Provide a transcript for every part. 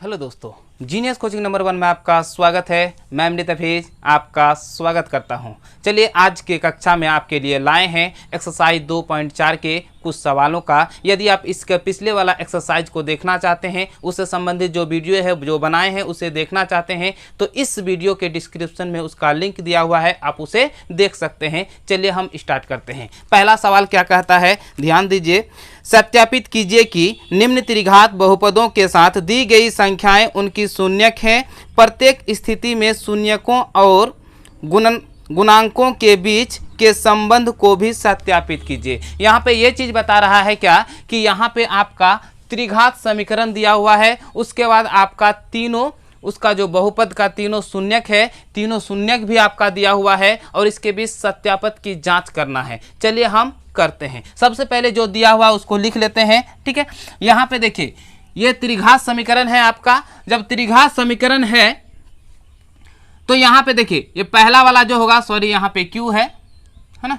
Hello दोस्तों, genius coaching number 1 में आपका स्वागत है। मैं अमृत हफीज आपका स्वागत करता हूं। चलिए आज के कक्षा में आपके लिए लाए हैं एक्सरसाइज 2.4 के कुछ सवालों का। यदि आप इसके पिछले वाला एक्सरसाइज को देखना चाहते हैं, उससे संबंधित जो वीडियो है जो बनाए हैं उसे देखना चाहते हैं, तो इस वीडियो के डिस्क्रिप्शन में उसका लिंक दिया हुआ है, आप उसे देख सकते हैं। चलिए हम स्टार्ट करते हैं। पहला सवाल क्या कहता है, ध्यान दीजिए। सत्यापित कीजिए कि निम्न त्रिघात बहुपदों के साथ दी गई संख्याएं उनकी शून्यक हैं। प्रत्येक स्थिति में शून्यकों और गुणांकों के बीच के संबंध को भी सत्यापित कीजिए। यहाँ पे ये चीज़ बता रहा है क्या कि यहाँ पे आपका त्रिघात समीकरण दिया हुआ है, उसके बाद आपका तीनों उसका जो बहुपद का तीनों शून्यक है, तीनों शून्यक भी आपका दिया हुआ है और इसके बीच सत्यापित की जांच करना है। चलिए हम करते हैं। सबसे पहले जो दिया हुआ उसको लिख लेते हैं, ठीक है। यहाँ पे देखिए ये त्रिघात समीकरण है आपका। जब त्रिघात समीकरण है तो यहाँ पे देखिए ये पहला वाला जो होगा, सॉरी यहाँ पे क्यू है ना,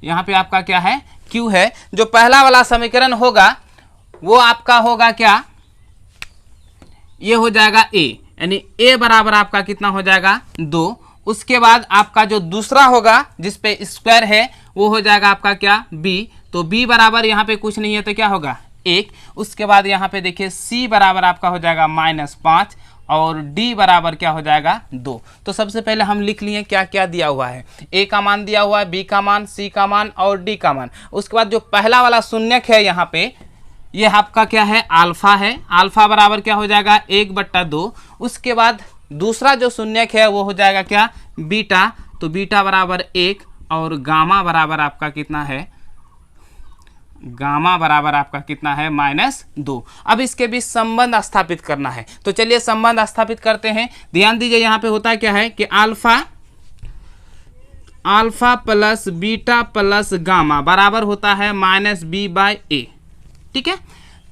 यहाँ पे आपका क्या है, क्यू है। जो पहला वाला समीकरण होगा वो आपका होगा क्या, ये हो जाएगा ए, यानी ए बराबर आपका कितना हो जाएगा 2। उसके बाद आपका जो दूसरा होगा जिस पे स्क्वायर है वो हो जाएगा आपका क्या, बी। तो बी बराबर यहाँ पे कुछ नहीं है तो क्या होगा 1। उसके बाद यहाँ पे देखिए सी बराबर आपका हो जाएगा -5 और डी बराबर क्या हो जाएगा 2। तो सबसे पहले हम लिख लिए क्या क्या दिया हुआ है। ए का मान दिया हुआ है, बी का मान, सी का मान और डी का मान। उसके बाद जो पहला वाला शून्यक है यहाँ पे ये आपका क्या है, अल्फा है। अल्फा बराबर क्या हो जाएगा 1/2। उसके बाद दूसरा जो शून्यक है वो हो जाएगा क्या, बीटा। तो बीटा बराबर 1 और गामा बराबर आपका कितना है, गामा बराबर आपका कितना है -2। अब इसके बीच संबंध स्थापित करना है, तो चलिए संबंध स्थापित करते हैं। ध्यान दीजिए यहाँ पे होता क्या है कि alpha plus beta plus gamma बराबर होता है -b/a, ठीक है।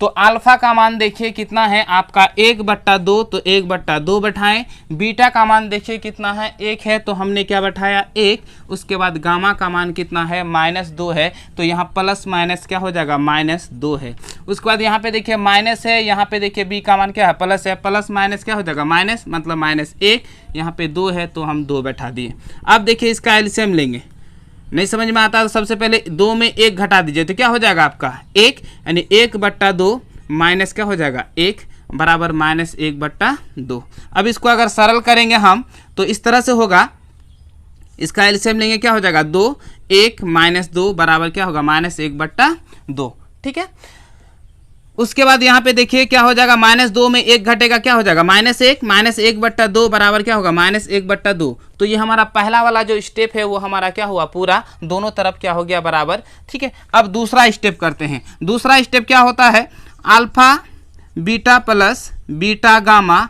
तो अल्फा का मान देखिए कितना है आपका 1/2, तो 1/2 बैठाएं। बीटा का मान देखिए कितना है 1 है, तो हमने क्या बैठाया 1। उसके बाद गामा का मान कितना है -2 है, तो यहाँ प्लस माइनस क्या हो जाएगा -2 है। उसके बाद यहाँ पे देखिए माइनस है, यहाँ पे देखिए बी का मान क्या है प्लस है, प्लस माइनस क्या हो जाएगा माइनस, मतलब -1। यहाँ पे 2 है तो हम 2 बैठा दिए। अब देखिए इसका एलसीएम लेंगे, नहीं समझ में आता तो सबसे पहले 2 में 1 घटा दीजिए तो क्या हो जाएगा आपका 1, यानी 1/2 माइनस क्या हो जाएगा 1 बराबर -1/2। अब इसको अगर सरल करेंगे हम तो इस तरह से होगा, इसका एलसीएम लेंगे क्या हो जाएगा 2, 1 -2 बराबर क्या होगा -1/2, ठीक है। उसके बाद यहाँ पे देखिए क्या हो जाएगा, -2 में 1 घटेगा क्या हो जाएगा -1, -1/2 बराबर क्या होगा -1/2। तो ये हमारा पहला वाला जो स्टेप है वो हमारा क्या हुआ, पूरा दोनों तरफ क्या हो गया बराबर, ठीक है। अब दूसरा स्टेप करते हैं। दूसरा स्टेप क्या होता है, alpha beta plus beta gamma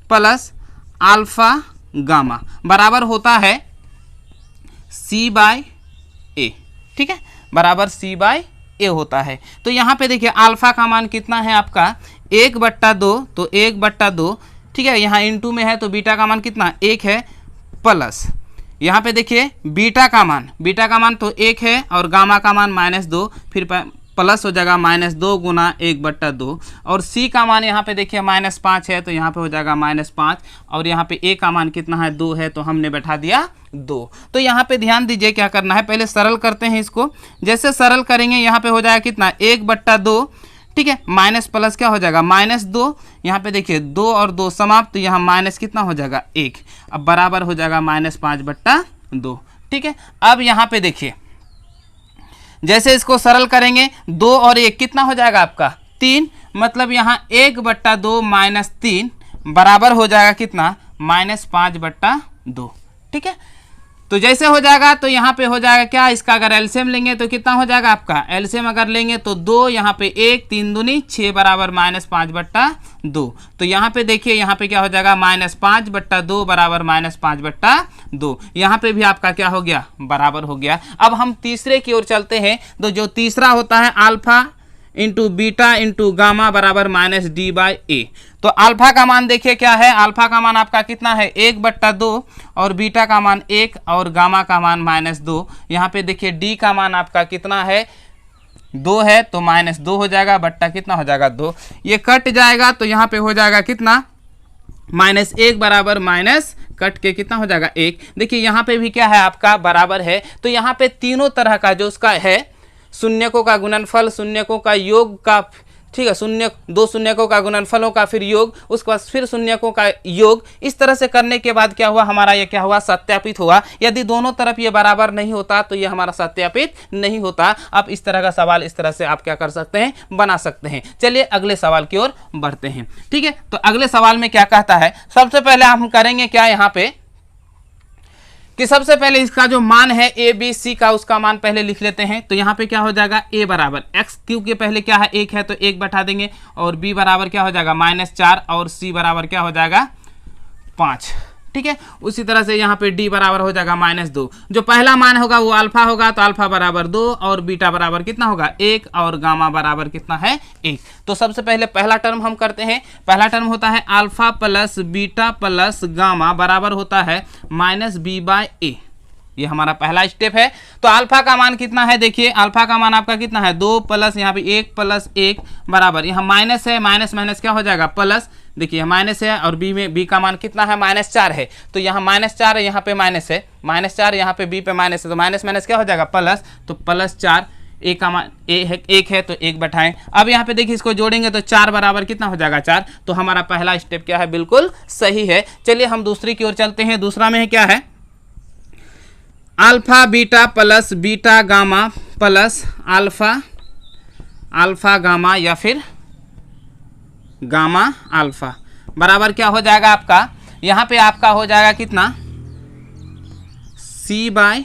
plus alpha gamma बराबर होता है c/a, ठीक है, बराबर c/a होता है। तो यहाँ पे देखिए अल्फा का मान कितना है आपका 1/2, तो 1/2, ठीक है। यहाँ इंटू में है तो बीटा का मान कितना 1 है, प्लस यहाँ पे देखिए बीटा का मान तो 1 है और गामा का मान -2, फिर प्लस हो जाएगा -2 गुना 1/2। और सी का मान यहाँ पे देखिए -5 है तो यहाँ पे हो जाएगा -5, और यहाँ पे ए का मान कितना है 2 है तो हमने बैठा दिया 2। तो यहाँ पे ध्यान दीजिए क्या करना है, पहले सरल करते हैं इसको। जैसे सरल करेंगे यहाँ पे हो जाएगा कितना 1/2, ठीक है, माइनस प्लस क्या हो जाएगा -2। यहाँ पे देखिए 2 और 2 समाप्त, तो यहाँ माइनस कितना हो जाएगा 1, अब बराबर हो जाएगा -5/2, ठीक है। अब यहाँ पे देखिए जैसे इसको सरल करेंगे 2 और 1 कितना हो जाएगा आपका 3, मतलब यहाँ 1/2 -3 बराबर हो जाएगा कितना -5/2, ठीक है। तो जैसे हो जाएगा तो यहाँ पे हो जाएगा क्या, इसका अगर एलसीएम लेंगे तो कितना हो जाएगा आपका, एलसीएम अगर लेंगे तो 2, यहाँ पे 1, 3 दूनी 6 बराबर -5/2। तो यहाँ पे देखिए यहाँ पे क्या हो जाएगा -5/2 बराबर -5/2। यहाँ पे भी आपका क्या हो गया, बराबर हो गया। अब हम तीसरे की ओर चलते हैं। तो जो तीसरा होता है alpha into beta into gamma बराबर -d/a। तो अल्फा का मान देखिए क्या है, अल्फा का मान आपका कितना है 1/2 और बीटा का मान 1 और गामा का मान -2। यहाँ पे देखिए डी का मान आपका कितना है 2 है तो -2 हो जाएगा, बट्टा कितना हो जाएगा 2, ये कट जाएगा तो यहाँ पे हो जाएगा कितना -1 बराबर माइनस कट के कितना हो जाएगा 1। देखिए यहाँ पे भी क्या है आपका बराबर है, तो यहाँ पे तीनों तरह का जो उसका है शून्यकों का गुणनफल, शून्यकों का योग का, ठीक है, शून्य दो शून्यकों का गुणनफलों का फिर योग, उसके बाद फिर शून्यकों का योग, इस तरह से करने के बाद क्या हुआ हमारा, ये क्या हुआ सत्यापित हुआ। यदि दोनों तरफ ये बराबर नहीं होता तो ये हमारा सत्यापित नहीं होता। अब इस तरह का सवाल इस तरह से आप क्या कर सकते हैं, बना सकते हैं। चलिए अगले सवाल की ओर बढ़ते हैं। ठीक है, तो अगले सवाल में क्या कहता है, सबसे पहले हम करेंगे क्या यहाँ पे कि सबसे पहले इसका जो मान है ए बी सी का, उसका मान पहले लिख लेते हैं। तो यहाँ पे क्या हो जाएगा, ए बराबर एक्स क्यूब के पहले क्या है 1 है तो 1 बैठा देंगे, और बी बराबर क्या हो जाएगा -4, और सी बराबर क्या हो जाएगा 5। ठीक है, उसी तरह से यहाँ पे डी बराबर हो जाएगा -2। जो पहला मान होगा वो अल्फा होगा, तो अल्फा बराबर 2 और बीटा बराबर कितना होगा 1 और गामा बराबर कितना है 1। तो सबसे पहले पहला टर्म हम करते हैं। पहला टर्म होता है alpha plus beta plus gamma बराबर होता है -b/a। ये हमारा पहला स्टेप है। तो अल्फा का मान कितना है, देखिए अल्फा का मान आपका कितना है 2 प्लस यहाँ पे 1 प्लस 1 बराबर, यहाँ माइनस है, माइनस माइनस क्या हो जाएगा प्लस। देखिए माइनस है और बी में बी का मान कितना है -4 है, तो यहाँ -4 है, यहाँ पे माइनस है, -4 यहाँ पे बी पे माइनस है, तो माइनस माइनस क्या हो जाएगा प्लस, तो +4। ए का मान एक है तो 1 बैठाएं। अब यहाँ पे देखिए इसको जोड़ेंगे तो 4 बराबर कितना हो जाएगा 4। तो हमारा पहला स्टेप क्या है, बिल्कुल सही है। चलिए हम दूसरी की ओर चलते हैं। दूसरा में क्या है, alpha beta plus beta gamma plus alpha gamma या फिर गामा अल्फा बराबर क्या हो जाएगा आपका, यहाँ पे आपका हो जाएगा कितना c/a।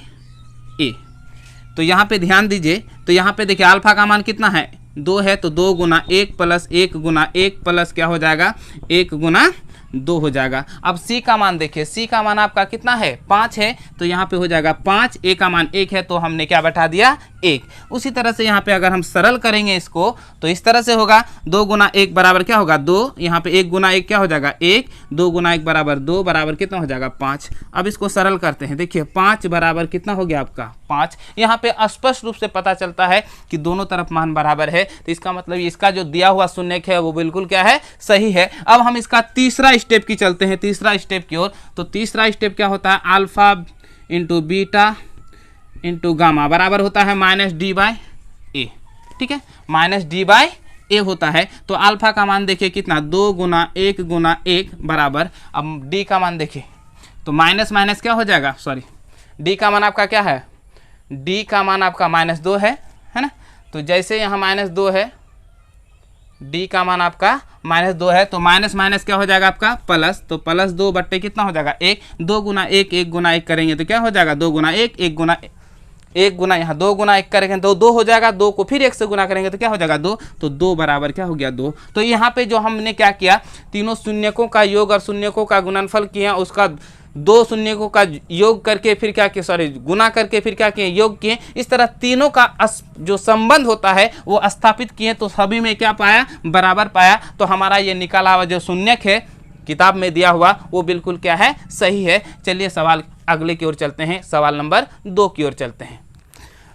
तो यहाँ पे ध्यान दीजिए, तो यहाँ पे देखिए अल्फा का मान कितना है 2 है, तो 2 गुना 1 प्लस 1 गुना 1 प्लस क्या हो जाएगा 1 गुना 2 हो जाएगा। अब सी का मान देखिए, सी का मान आपका कितना है 5 है, तो यहाँ पे हो जाएगा 5। ए का मान 1 है तो हमने क्या बैठा दिया 1। उसी तरह से यहाँ पे अगर हम सरल करेंगे इसको तो इस तरह से होगा 2 गुना 1 बराबर क्या होगा 2, यहाँ पे 1 गुना 1 क्या हो जाएगा 1, 2 गुना 1 बराबर 2 बराबर कितना हो जाएगा 5। अब इसको सरल करते हैं। देखिए 5 बराबर कितना हो गया आपका 5। यहाँ पे स्पष्ट रूप से पता चलता है कि दोनों तरफ मान बराबर है, तो इसका मतलब इसका जो दिया हुआ शून्यक है वो बिल्कुल क्या है सही है। अब हम इसका तीसरा स्टेप की चलते हैं, तीसरा स्टेप की ओर। तो तीसरा स्टेप क्या होता है, alpha into beta into gamma बराबर होता है -d/a। ठीक है, -d/a होता है। तो अल्फा का मान देखिए कितना 2 गुना 1 गुना 1 बराबर, अब डी का मान देखिए तो माइनस माइनस क्या हो जाएगा, सॉरी डी का मान आपका क्या है, डी का मान आपका -2 है ना। तो जैसे यहाँ -2 है, डी का मान आपका -2 है, तो माइनस माइनस क्या हो जाएगा आपका प्लस, तो +2 बट्टे कितना हो जाएगा 1। 2 गुना 1 1 गुना 1 करेंगे तो क्या हो जाएगा 2 गुना 1 1 गुना 1 गुना यहाँ 2 गुना 1 करेंगे तो 2 हो जाएगा, 2 को फिर 1 से गुना करेंगे तो क्या हो जाएगा 2, तो 2 बराबर क्या हो गया 2। तो यहाँ पे जो हमने क्या किया, तीनों शून्यकों का योग और शून्यकों का गुणनफल किया, उसका 2 शून्यकों का योग करके फिर क्या किया, सॉरी गुना करके फिर क्या किए योग किए। इस तरह तीनों का जो संबंध होता है वो स्थापित किए, तो सभी में क्या पाया बराबर पाया। तो हमारा ये निकाला हुआ जो शून्यक है किताब में दिया हुआ वो बिल्कुल क्या है सही है। चलिए सवाल अगले की ओर चलते हैं, सवाल नंबर 2 की ओर चलते हैं।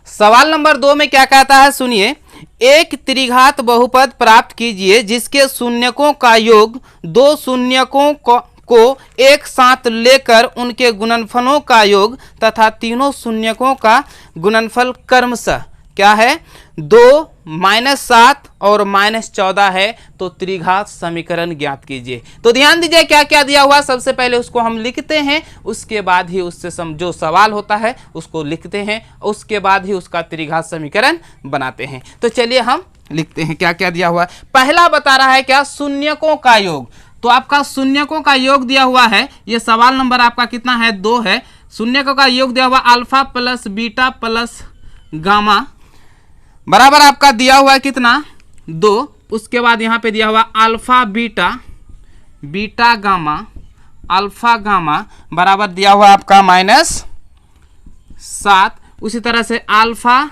सवाल नंबर 2 में क्या कहता है सुनिए, एक त्रिघात बहुपद प्राप्त कीजिए जिसके शून्यकों का योग 2 शून्यकों को एक साथ लेकर उनके गुणनफलों का योग तथा तीनों शून्यकों का गुणनफल क्रमशः क्या है 2 -7 और -14 है। तो त्रिघात समीकरण ज्ञात कीजिए। तो ध्यान दीजिए क्या क्या दिया हुआ, सबसे पहले उसको हम लिखते हैं, उसके बाद ही उससे जो सवाल होता है उसको लिखते हैं, उसके बाद ही उसका त्रिघात समीकरण बनाते हैं। तो चलिए हम लिखते हैं क्या क्या दिया हुआ है। पहला बता रहा है क्या, शून्यकों का योग। तो आपका शून्यकों का योग दिया हुआ है, ये सवाल नंबर आपका कितना है 2 है। शून्यकों का योग दिया हुआ alpha plus beta plus gamma बराबर आपका दिया हुआ है कितना 2। उसके बाद यहाँ पे दिया हुआ alpha beta beta gamma alpha gamma बराबर दिया हुआ आपका -7। उसी तरह से alpha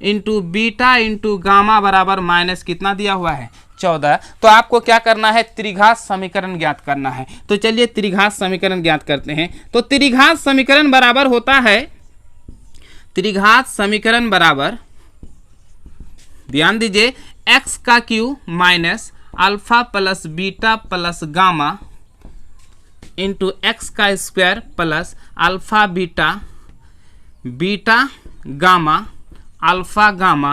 into beta into gamma बराबर माइनस कितना दिया हुआ है 14। तो आपको क्या करना है, त्रिघात समीकरण ज्ञात करना है। तो चलिए त्रिघात समीकरण ज्ञात करते हैं। तो त्रिघात समीकरण बराबर होता है, त्रिघात समीकरण बराबर ध्यान दीजिए, एक्स का cube minus alpha plus beta plus gamma into x का square plus alpha beta beta gamma alpha gamma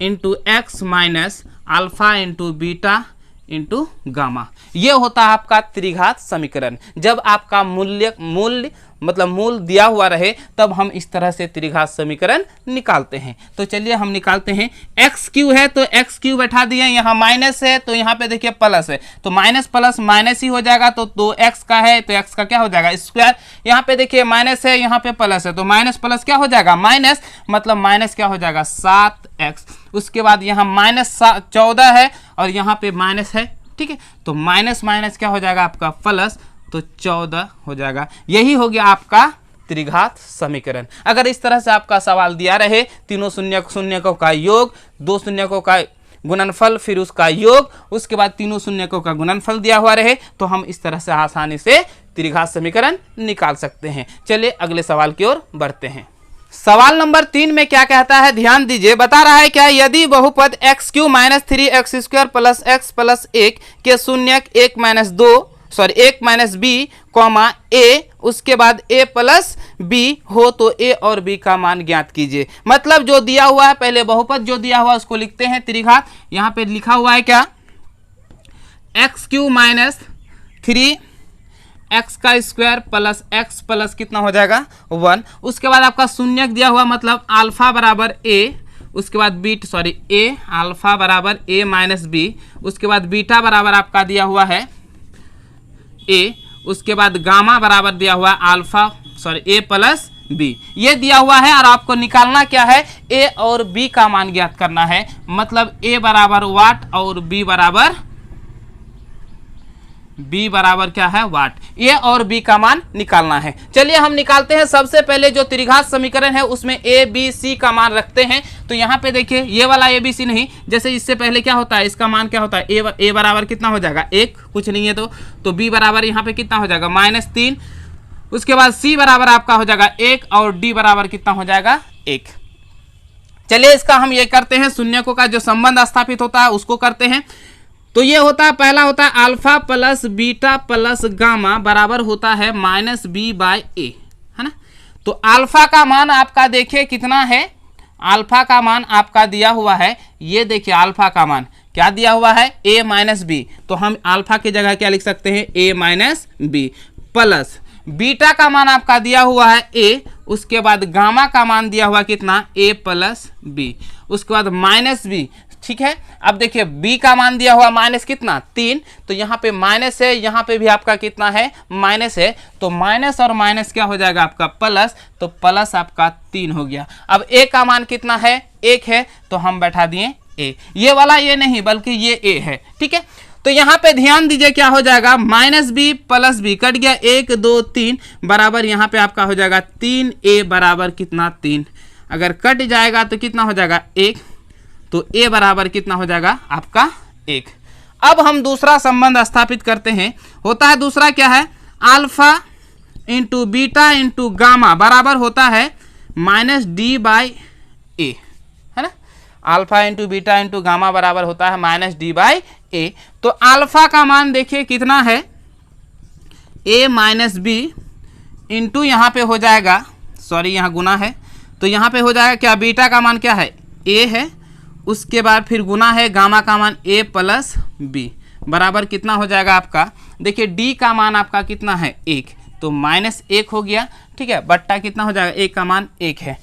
into x minus alpha into beta into gamma. ये होता है आपका त्रिघात समीकरण। जब आपका मूल दिया हुआ रहे तब हम इस तरह से त्रिघात समीकरण निकालते हैं। तो चलिए हम निकालते हैं। एक्स क्यू है तो एक्स क्यू बैठा दिए, यहाँ माइनस है तो यहाँ पे देखिए प्लस है, तो माइनस प्लस माइनस ही हो जाएगा। तो 2x का है तो x का क्या हो जाएगा स्क्वायर, यहाँ पे देखिए माइनस है यहाँ पे प्लस है, तो माइनस प्लस क्या हो जाएगा माइनस, मतलब माइनस क्या हो जाएगा 7x। उसके बाद यहाँ माइनस 14 है और यहाँ पे माइनस है, ठीक है, तो माइनस माइनस क्या हो जाएगा आपका प्लस, तो 14 हो जाएगा। यही हो गया आपका त्रिघात समीकरण। अगर इस तरह से आपका सवाल दिया रहे, तीनों शून्यकों का योग, दो शून्यकों का गुणनफल, फिर उसका योग, उसके बाद तीनों शून्यकों का गुणनफल दिया हुआ रहे, तो हम इस तरह से आसानी से त्रिघात समीकरण निकाल सकते हैं। चलिए अगले सवाल की ओर बढ़ते हैं। सवाल नंबर 3 में क्या कहता है, ध्यान दीजिए। बता रहा है क्या, यदि बहुपद x Q minus 3x square plus x plus 1 के शून्यक 1 माइनस बी कॉमा ए, उसके बाद a प्लस बी हो तो a और b का मान ज्ञात कीजिए। मतलब जो दिया हुआ है, पहले बहुपद जो दिया हुआ है उसको लिखते हैं त्रिघात। यहाँ पे लिखा हुआ है क्या, एक्स क्यू माइनस 3x का स्क्वायर प्लस x प्लस कितना हो जाएगा 1। उसके बाद आपका शून्यक दिया हुआ, मतलब अल्फा बराबर a, उसके बाद a अल्फा बराबर a माइनस b, उसके बाद बीटा बराबर आपका दिया हुआ है a, उसके बाद गामा बराबर दिया हुआ अल्फा a प्लस b। ये दिया हुआ है और आपको निकालना क्या है, a और b का मान ज्ञात करना है। मतलब a बराबर वाट और b बराबर क्या है वाट, a और b का मान निकालना है। चलिए हम निकालते हैं। सबसे पहले जो त्रिघात समीकरण है उसमें a b c का मान रखते हैं। तो यहाँ पे देखिए ये वाला a b c नहीं, जैसे इससे पहले क्या होता है, इसका मान क्या होता है, a बराबर कितना हो जाएगा 1, कुछ नहीं है तो b बराबर यहाँ पे कितना हो जाएगा -3। उसके बाद c बराबर आपका हो जाएगा 1 और d बराबर कितना हो जाएगा 1। चलिए इसका हम ये करते हैं, शून्यकों का जो संबंध स्थापित होता है उसको करते हैं। तो ये होता है, पहला होता है alpha plus beta plus gamma बराबर होता है -b/a, है ना। तो अल्फा का मान आपका देखिए कितना है, अल्फा का मान आपका दिया हुआ है, ये देखिए अल्फा का मान क्या दिया हुआ है a माइनस बी, तो हम अल्फा की जगह क्या लिख सकते हैं a minus B, plus beta का मान आपका दिया हुआ है a, उसके बाद गामा का मान दिया हुआ कितना a प्लस बी, उसके बाद माइनस बी, ठीक है। अब देखिए b का मान दिया हुआ माइनस कितना 3, तो यहाँ पे माइनस है, यहाँ पे भी आपका कितना है माइनस है, तो माइनस और माइनस क्या हो जाएगा आपका प्लस, तो प्लस आपका 3 हो गया। अब a का मान कितना है 1 है, तो हम बैठा दिए a, ये वाला ये नहीं बल्कि ये a है, ठीक है। तो यहाँ पे ध्यान दीजिए क्या हो जाएगा, -b प्लस बी कट गया, 1 2 3 बराबर यहाँ पे आपका हो जाएगा 3a बराबर कितना 3। अगर कट जाएगा तो कितना हो जाएगा 1, तो a बराबर कितना हो जाएगा आपका 1। अब हम दूसरा संबंध स्थापित करते हैं। होता है दूसरा क्या है, alpha into beta into gamma बराबर होता है -d/a, है ना। Alpha into beta into gamma बराबर होता है -d/a। तो अल्फा का मान देखिए कितना है a माइनस बी इंटू यहाँ पे हो जाएगा, यहाँ गुना है, तो यहाँ पे हो जाएगा क्या, बीटा का मान क्या है a है, उसके बाद फिर गुना है गामा का मान a प्लस बी बराबर कितना हो जाएगा आपका, देखिए d का मान आपका कितना है 1, तो -1 हो गया, ठीक है, बट्टा कितना हो जाएगा a का मान 1 है।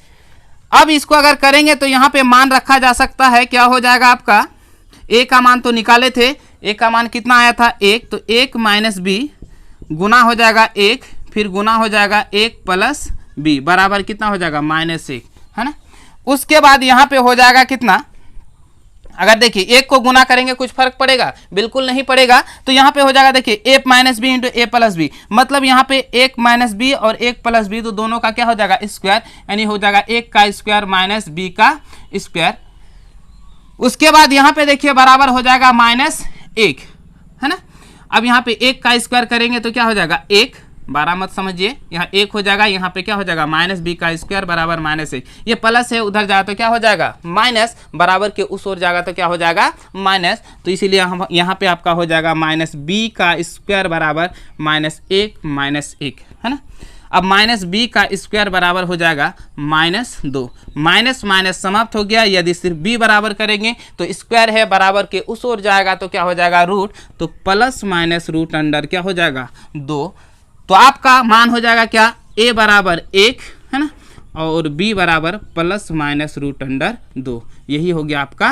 अब इसको अगर करेंगे तो यहाँ पे मान रखा जा सकता है, क्या हो जाएगा आपका, a का मान तो निकाले थे, a का मान कितना आया था 1, तो 1 माइनस बी गुना हो जाएगा 1, फिर गुना हो जाएगा 1 प्लस बी बराबर कितना हो जाएगा -1, है ना। उसके बाद यहाँ पे हो जाएगा कितना, अगर देखिए एक को गुना करेंगे कुछ फर्क पड़ेगा, बिल्कुल नहीं पड़ेगा। तो यहाँ पे हो जाएगा देखिए a minus B into a plus B, मतलब यहाँ पे 1 माइनस बी और 1 प्लस बी, तो दोनों का क्या हो जाएगा स्क्वायर, यानी हो जाएगा 1 का स्क्वायर माइनस बी का स्क्वायर। उसके बाद यहाँ पे देखिए बराबर हो जाएगा -1, है ना। अब यहाँ पे 1 का स्क्वायर करेंगे तो क्या हो जाएगा 1, 12 मत समझिए, यहाँ 1 हो जाएगा, यहाँ पे क्या हो जाएगा माइनस बी का स्क्वायर बराबर -1। ये प्लस है, उधर जाए तो क्या हो जाएगा माइनस, बराबर के उस ओर जाएगा तो क्या हो जाएगा माइनस। तो इसीलिए हम यहाँ पे आपका हो जाएगा माइनस बी का स्क्वायर बराबर -1 है ना। अब माइनस बी का स्क्वायर बराबर हो जाएगा -2, माइनस माइनस समाप्त हो गया। यदि सिर्फ बी बराबर करेंगे तो स्क्वायर है, बराबर के उस ओर जाएगा तो क्या हो जाएगा रूट, तो प्लस माइनस रूट अंडर क्या हो जाएगा 2। तो आपका मान हो जाएगा क्या, a बराबर 1 है ना, और b बराबर प्लस माइनस रूट अंडर 2। यही हो गया आपका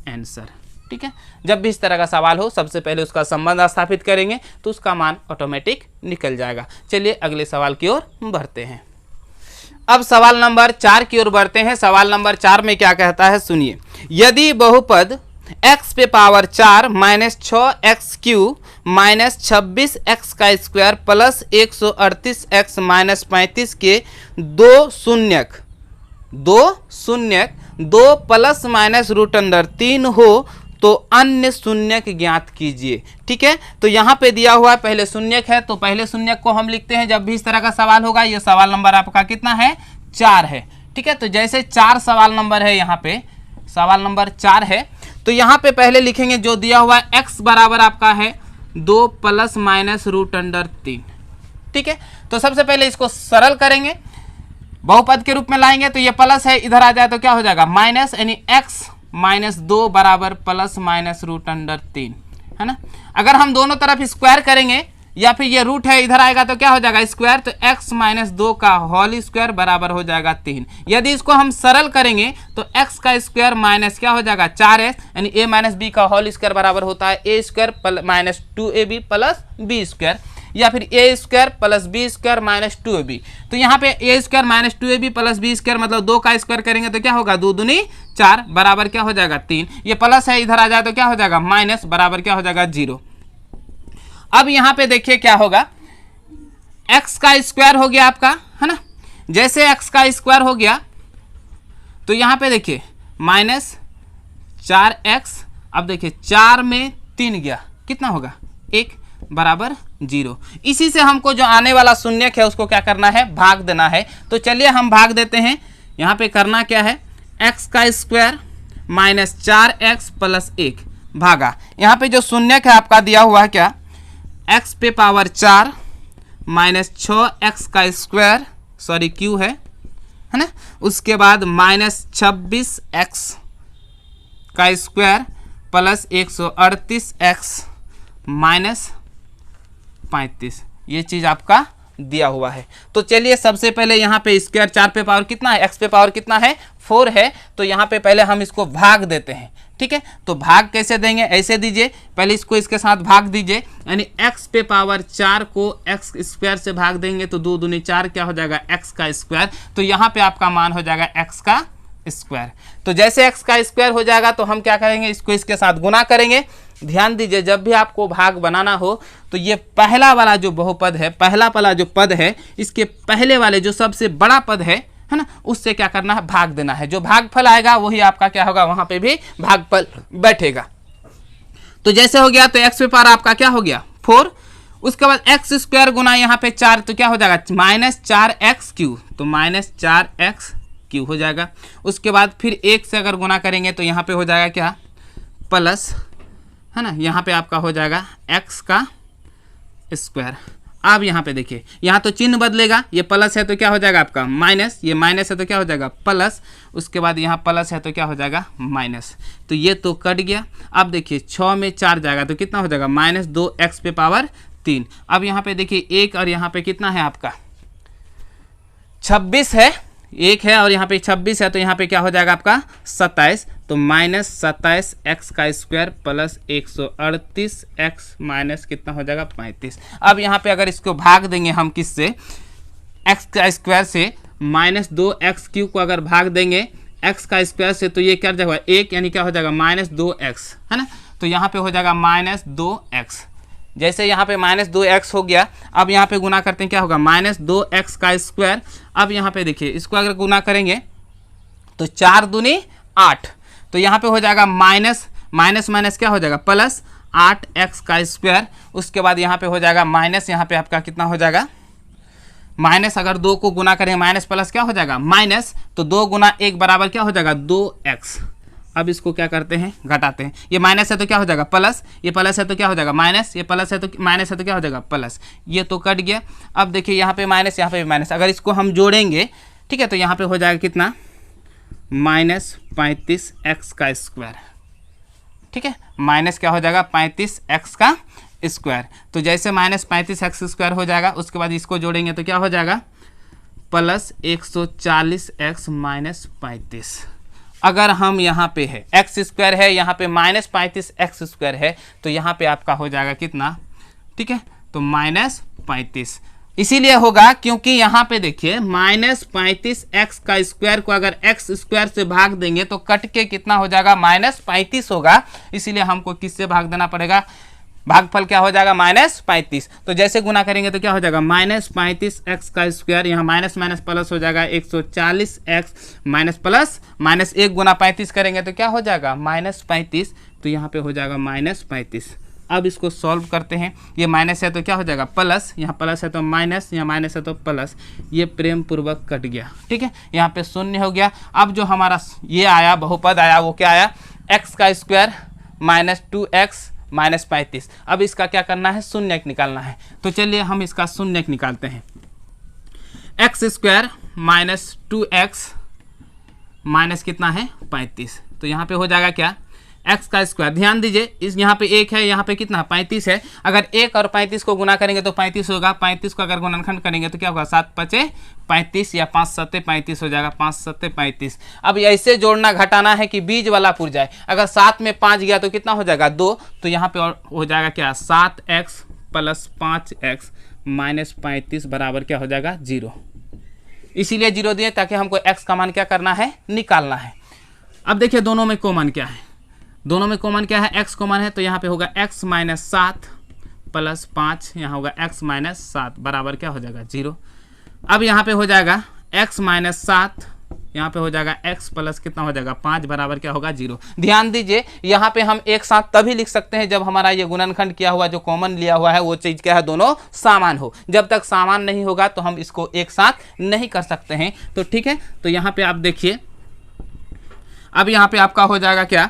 आंसर। ठीक है, जब भी इस तरह का सवाल हो सबसे पहले उसका संबंध स्थापित करेंगे तो उसका मान ऑटोमेटिक निकल जाएगा। चलिए अगले सवाल की ओर बढ़ते हैं। अब सवाल नंबर 4 की ओर बढ़ते हैं। सवाल नंबर 4 में क्या कहता है सुनिए, यदि बहुपद x पे power 4 minus 6x³ minus 26x का स्क्वायर प्लस 138x माइनस 35 के दो प्लस माइनस रूट अंडर 3 हो तो अन्य शून्यक ज्ञात कीजिए। ठीक है, तो यहाँ पे दिया हुआ है पहले शून्यक है, तो पहले शून्यक को हम लिखते हैं जब भी इस तरह का सवाल होगा। ये सवाल नंबर आपका कितना है 4 है। ठीक है, तो जैसे 4 सवाल नंबर है, यहाँ पे सवाल नंबर 4 है, तो यहाँ पे पहले लिखेंगे जो दिया हुआ है x बराबर आपका है 2 प्लस माइनस रूट अंडर 3। ठीक है, तो सबसे पहले इसको सरल करेंगे, बहुपद के रूप में लाएंगे, तो ये प्लस है, इधर आ जाए तो क्या हो जाएगा माइनस, यानी x -2 बराबर प्लस माइनस रूट अंडर 3 है ना। अगर हम दोनों तरफ स्क्वायर करेंगे या फिर ये रूट है इधर आएगा तो क्या हो जाएगा स्क्वायर, तो x -2 का होल स्क्वायर बराबर हो जाएगा 3। यदि इसको हम सरल करेंगे तो x का स्क्वायर माइनस क्या हो जाएगा 4s, यानी a माइनस बी का होल स्क्वायर बराबर होता है a square minus 2ab plus b square, या फिर a square plus b square minus 2ab। तो यहाँ पे a square minus 2ab plus b square मतलब 2 का स्क्वायर करेंगे तो क्या होगा 2 दूनी 4 बराबर क्या हो जाएगा 3। ये प्लस है, इधर आ जाए तो क्या हो जाएगा माइनस, बराबर क्या हो जाएगा 0। अब यहाँ पे देखिए क्या होगा, x का स्क्वायर हो गया आपका है ना। जैसे x का स्क्वायर हो गया तो यहाँ पे देखिए -4x, अब देखिए 4 में 3 गया, कितना होगा 1 बराबर 0। इसी से हमको जो आने वाला शून्यक है उसको क्या करना है भाग देना है। तो चलिए हम भाग देते हैं। यहाँ पे करना क्या है, x का स्क्वायर -4x प्लस 1 भागा, यहाँ पे जो शून्यक है आपका दिया हुआ है क्या, x पे पावर 4 माइनस 6x का स्क्वायर, सॉरी q है ना, उसके बाद -26x का स्क्वायर प्लस 138x माइनस 35, ये चीज़ आपका दिया हुआ है। तो चलिए सबसे पहले यहाँ पे स्क्वायर 4 पे पावर कितना है, x पे पावर कितना है 4 है, तो यहाँ पे पहले हम इसको भाग देते हैं। ठीक है, तो भाग कैसे देंगे, ऐसे दीजिए, पहले इसको इसके साथ भाग दीजिए, यानी x पे पावर 4 को x स्क्वायर से भाग देंगे तो 2 दूनी 4 क्या हो जाएगा x का स्क्वायर। तो यहाँ पे आपका मान हो जाएगा x का स्क्वायर। तो जैसे x का स्क्वायर हो जाएगा तो हम क्या करेंगे, इसको इसके साथ गुना करेंगे। ध्यान दीजिए जब भी आपको भाग बनाना हो तो ये पहला वाला जो बहुपद है, पहला वाला जो पद है, इसके पहले वाले जो सबसे बड़ा पद है ना, उससे क्या करना है भाग देना है। जो भागफल आएगा वही आपका क्या होगा, वहां पे भी भागफल बैठेगा। तो जैसे हो गया तो x पे पावर आपका क्या हो गया 4, उसके बाद x स्क्वायर गुना यहाँ पे 4 तो क्या हो जाएगा -4x³, तो -4x³ हो जाएगा। उसके बाद फिर 1 से अगर गुना करेंगे तो यहाँ पे हो जाएगा क्या प्लस है ना, यहाँ पे आपका हो जाएगा x का स्क्वायर। अब यहाँ पे देखिए, यहाँ तो चिन्ह बदलेगा, ये प्लस है तो क्या हो जाएगा आपका माइनस, ये माइनस है तो क्या हो जाएगा प्लस, उसके बाद यहाँ प्लस है तो क्या हो जाएगा माइनस, तो ये तो कट गया। अब देखिए 6 में 4 जाएगा तो कितना हो जाएगा -2x पे पावर 3। अब यहाँ पे देखिए 1 और यहाँ पे कितना है आपका 26 है, 1 है और यहाँ पे 26 है, तो यहाँ पे क्या हो जाएगा आपका 27, तो -27x का स्क्वायर प्लस 138x माइनस कितना हो जाएगा 35। अब यहाँ पे अगर इसको भाग देंगे हम किससे, x का स्क्वायर से, -2x³ को अगर भाग देंगे x का स्क्वायर से तो ये क्या जाएगा 1, यानी क्या हो जाएगा -2x है ना। तो यहाँ पे हो जाएगा -2x। जैसे यहाँ पे -2x हो गया, अब यहाँ पे गुना करते हैं क्या होगा -2x का स्क्वायर। अब यहाँ पे देखिए इसको अगर गुना करेंगे तो 4 दूनी 8, तो यहाँ पे हो जाएगा माइनस माइनस क्या हो जाएगा प्लस 8x का स्क्वायर। उसके बाद यहाँ पे हो जाएगा माइनस, यहाँ पे आपका कितना हो जाएगा माइनस अगर 2 को गुना करेंगे माइनस प्लस क्या हो जाएगा माइनस, तो 2 गुना 1 बराबर क्या हो जाएगा 2x। अब इसको क्या करते हैं घटाते हैं, ये माइनस है तो क्या हो जाएगा प्लस, ये प्लस है तो क्या हो जाएगा माइनस, ये प्लस है तो माइनस है तो क्या हो जाएगा प्लस, ये तो कट गया। अब देखिए यहाँ पे माइनस यहाँ पे भी माइनस, अगर इसको हम जोड़ेंगे ठीक है तो यहाँ पे हो जाएगा कितना -35x का स्क्वायर। ठीक है, माइनस क्या हो जाएगा 35x का स्क्वायर। तो जैसे -35x स्क्वायर हो जाएगा उसके बाद इसको जोड़ेंगे तो क्या हो जाएगा प्लस 140x माइनस 35। अगर हम यहाँ पे है x स्क्वायर है, यहाँ पे -35x स्क्वायर है, तो यहाँ पे आपका हो जाएगा कितना, ठीक है तो -35 इसीलिए होगा क्योंकि यहाँ पे देखिए -35x का स्क्वायर को अगर x स्क्वायर से भाग देंगे तो कट के कितना हो जाएगा -35 होगा, इसीलिए हमको किससे भाग देना पड़ेगा, भागफल क्या हो जाएगा -35। तो जैसे गुना करेंगे तो क्या हो जाएगा -35x का स्क्वायर, यहाँ माइनस माइनस प्लस हो जाएगा 140x माइनस प्लस माइनस 1 गुना 35 करेंगे तो क्या हो जाएगा -35, तो यहाँ पे हो जाएगा -35। अब इसको सॉल्व करते हैं, ये माइनस है तो क्या हो जाएगा प्लस, यहाँ प्लस है तो माइनस, यहाँ माइनस है तो प्लस, ये प्रेम पूर्वक कट गया। ठीक है, यहाँ पे शून्य हो गया। अब जो हमारा ये आया बहुपद आया वो क्या आया x का स्क्वायर -2x माइनस 35। अब इसका क्या करना है शून्य निकालना है, तो चलिए हम इसका शून्य निकालते हैं। x स्क्वायर -2x माइनस कितना है 35, तो यहाँ पे हो जाएगा क्या x का स्क्वायर, ध्यान दीजिए इस यहाँ पे 1 है, यहाँ पे कितना 35 है, अगर 1 और 35 को गुना करेंगे तो 35 होगा, 35 को अगर गुणनखंड करेंगे तो क्या होगा 7 पचे 35 या 5 सत्ते 35 हो जाएगा, 5 सत्ते 35। अब ऐसे जोड़ना घटाना है कि बीज वाला पुर जाए, अगर 7 में 5 गया तो कितना हो जाएगा 2, तो यहाँ पे और हो जाएगा क्या 7x प्लस 5x माइनस 35 बराबर क्या हो जाएगा 0। इसीलिए 0 दिए ताकि हमको x का मान क्या करना है निकालना है। अब देखिए दोनों में कॉमन क्या है, दोनों में कॉमन क्या है x कॉमन है, तो यहाँ पे होगा x माइनस 7 प्लस 5, यहाँ होगा x माइनस 7 बराबर क्या हो जाएगा 0। अब यहाँ पे हो जाएगा x माइनस 7, यहाँ पे हो जाएगा x प्लस कितना हो जाएगा 5 बराबर क्या होगा 0। ध्यान दीजिए यहाँ पे हम एक साथ तभी लिख सकते हैं जब हमारा ये गुणनखंड किया हुआ जो कॉमन लिया हुआ है वो चीज़ क्या है दोनों समान हो, जब तक समान नहीं होगा तो हम इसको एक साथ नहीं कर सकते हैं। तो ठीक है, तो यहाँ पे आप देखिए अब यहाँ पे आपका हो जाएगा क्या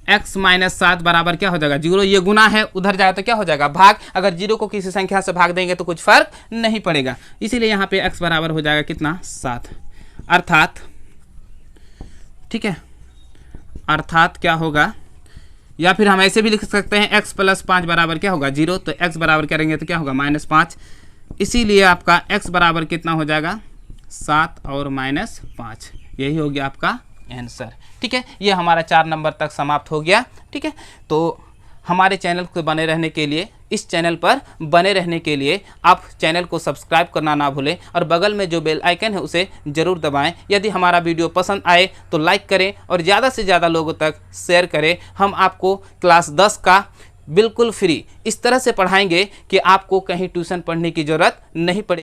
x माइनस 7 बराबर क्या हो जाएगा 0, ये गुना है उधर जाएगा तो क्या हो जाएगा भाग, अगर 0 को किसी संख्या से भाग देंगे तो कुछ फर्क नहीं पड़ेगा, इसीलिए यहाँ पे x बराबर हो जाएगा कितना 7, अर्थात ठीक है अर्थात क्या होगा, या फिर हम ऐसे भी लिख सकते हैं x प्लस 5 बराबर क्या होगा 0, तो x बराबर करेंगे तो क्या होगा -5, इसीलिए आपका x बराबर कितना हो जाएगा 7 और -5, यही हो गया आपका आंसर। ठीक है, ये हमारा 4 नंबर तक समाप्त हो गया। ठीक है, तो हमारे चैनल को बने रहने के लिए, इस चैनल पर बने रहने के लिए आप चैनल को सब्सक्राइब करना ना भूलें और बगल में जो बेल आइकन है उसे ज़रूर दबाएं। यदि हमारा वीडियो पसंद आए तो लाइक करें और ज़्यादा से ज़्यादा लोगों तक शेयर करें। हम आपको क्लास 10 का बिल्कुल फ्री इस तरह से पढ़ाएंगे कि आपको कहीं ट्यूशन पढ़ने की ज़रूरत नहीं पड़े।